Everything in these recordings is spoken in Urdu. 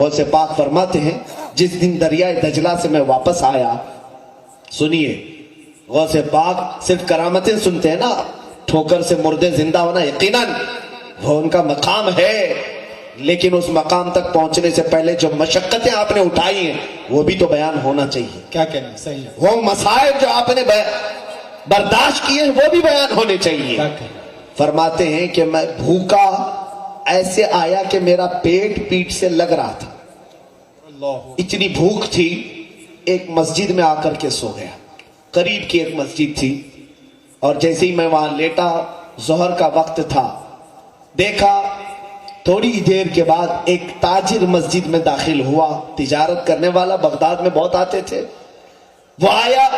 غوث پاک فرماتے ہیں جس دن دریائے دجلہ سے میں واپس آیا، سنیے غوث پاک صرف کرامتیں سنتے ہیں نا، ٹھوکر سے مردے زندہ ہونا یقیناً وہ ان کا مقام ہے، لیکن اس مقام تک پہنچنے سے پہلے جو مشقتیں آپ نے اٹھائی ہیں وہ بھی تو بیان ہونا چاہیے۔ کیا کہنا صحیح ہے، وہ مسائب جو آپ نے برداشت کیے ہیں وہ بھی بیان ہونے چاہیے۔ فرماتے ہیں کہ میں بھوکا ایسے آیا کہ میرا پیٹ پیٹ سے لگ رہا تھا، اتنی بھوک تھی، ایک مسجد میں آ کر کے سو گیا، قریب کی ایک مسجد تھی، اور جیسے ہی میں وہاں لیٹا، ظہر کا وقت تھا، دیکھا تھوڑی دیر کے بعد ایک تاجر مسجد میں داخل ہوا، تجارت کرنے والا، بغداد میں بہت آتے تھے، وہ آیا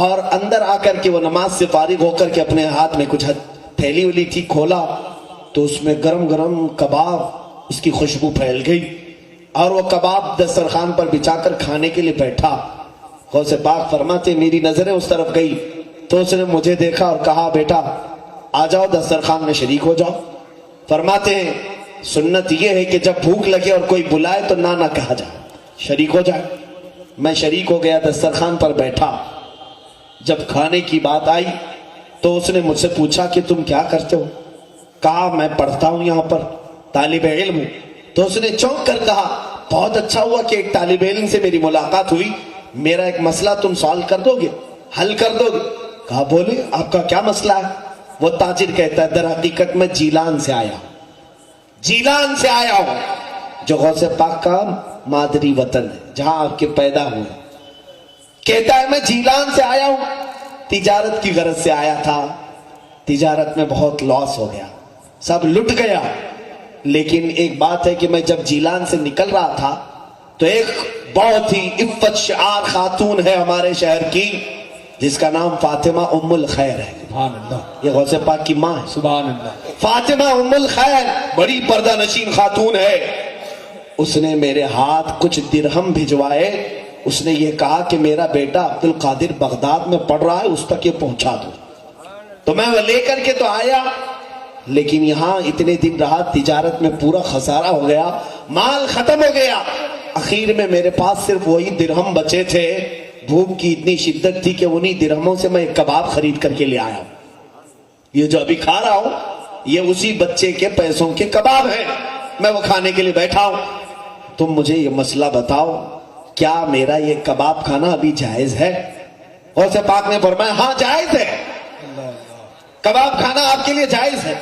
اور اندر آ کر کے وہ نماز سے فارغ ہو کر کے اپنے ہاتھ میں کچھ تھیلی ولی تھی، کھولا تو اس میں گرم گرم کباب، اس کی خوشبو پھیل گئی، اور وہ کباب دسترخوان پر بچھا کر کھانے کے لیے بیٹھا۔ غوث پاک فرماتے میری نظریں اس طرف گئی تو اس نے مجھے دیکھا اور کہا بیٹا آ جاؤ دسترخوان میں شریک ہو جاؤ۔ فرماتے ہیں سنت یہ ہے کہ جب بھوک لگے اور کوئی بلائے تو نہ کہا جائے، شریک ہو جائے۔ میں شریک ہو گیا، دسترخوان پر بیٹھا، جب کھانے کی بات آئی تو اس نے مجھ سے پوچھا کہ تم کیا کرتے ہو؟ کہا میں پڑھتا ہوں، یہاں پر طالب علم ہوں۔ تو اس نے چونک کر کہا بہت اچھا ہوا کہ ایک طالب علم سے میری ملاقات ہوئی، میرا ایک مسئلہ تم سالو کر دو گے، حل کر دو گے؟ کہا بولے آپ کا کیا مسئلہ ہے؟ وہ تاجر کہتا ہے در حقیقت میں جیلان سے آیا ہوں، جو غوث پاک کا مادری وطن ہے، جہاں آپ کے پیدا ہوئے۔ کہتا ہے میں جیلان سے آیا ہوں، تجارت کی غرض سے آیا تھا، تجارت میں بہت لاس ہو گیا، سب لٹ گیا، لیکن ایک بات ہے کہ میں جب جیلان سے نکل رہا تھا تو ایک بہت ہی عفت شعار خاتون ہے ہمارے شہر کی، جس کا نام فاطمہ ام الخیر ہے، سبحان اللہ، یہ غوث پاک کی ماں ہے، سبحان اللہ، فاطمہ ام الخیر بڑی پردہ نشین خاتون ہے۔ اس نے میرے ہاتھ کچھ درہم بھجوائے، اس نے یہ کہا کہ میرا بیٹا عبد القادر بغداد میں پڑھ رہا ہے، اس تک یہ پہنچا دو۔ تو میں لے کر کے تو آیا، لیکن یہاں اتنے دن رہا، تجارت میں پورا خسارہ ہو گیا، مال ختم ہو گیا، اخیر میں میرے پاس صرف وہی درہم بچے تھے، بھوک کی اتنی شدت تھی کہ انہی درہموں سے میں ایک کباب خرید کر کے لے آیا ہوں، یہ جو ابھی کھا رہا ہوں یہ اسی بچے کے پیسوں کے کباب ہیں، میں وہ کھانے کے لیے بیٹھا ہوں۔ تم مجھے یہ مسئلہ بتاؤ، کیا میرا یہ کباب کھانا ابھی جائز ہے؟ غوث پاک نے فرمایا ہاں جائز ہے، کباب کھانا آپ کے لیے جائز ہے۔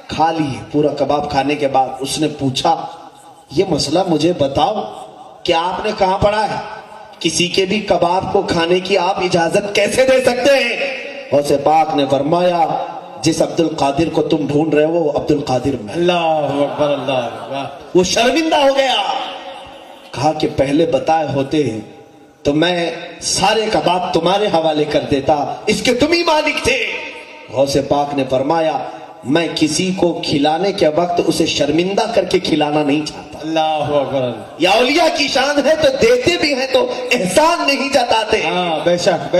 کھا لیے، پورا کباب کھانے کے بعد اس نے پوچھا یہ مسئلہ مجھے بتاؤ کہ آپ نے کہاں پڑھا ہے، کسی کے بھی کباب کو کھانے کی آپ اجازت کیسے دے سکتے ہیں؟ غوث پاک نے فرمایا جس عبد القادر کو تم ڈھونڈ رہے ہو وہ عبد القادر میں، اللہ اکبر، اللہ اکبر۔ وہ شرمندہ ہو گیا، کہا کہ پہلے بتائے ہوتے ہیں تو میں سارے کباب تمہارے حوالے کر دیتا، اس کے تم ہی مالک تھے۔ غوث پاک نے فرمایا میں کسی کو کھلانے کے وقت اسے شرمندہ کر کے کھلانا نہیں چاہتا، اللہ اکبر، یا اولیاء کی شان ہے تو دیتے بھی ہیں تو احسان نہیں جتاتے۔ ہاں بے شک،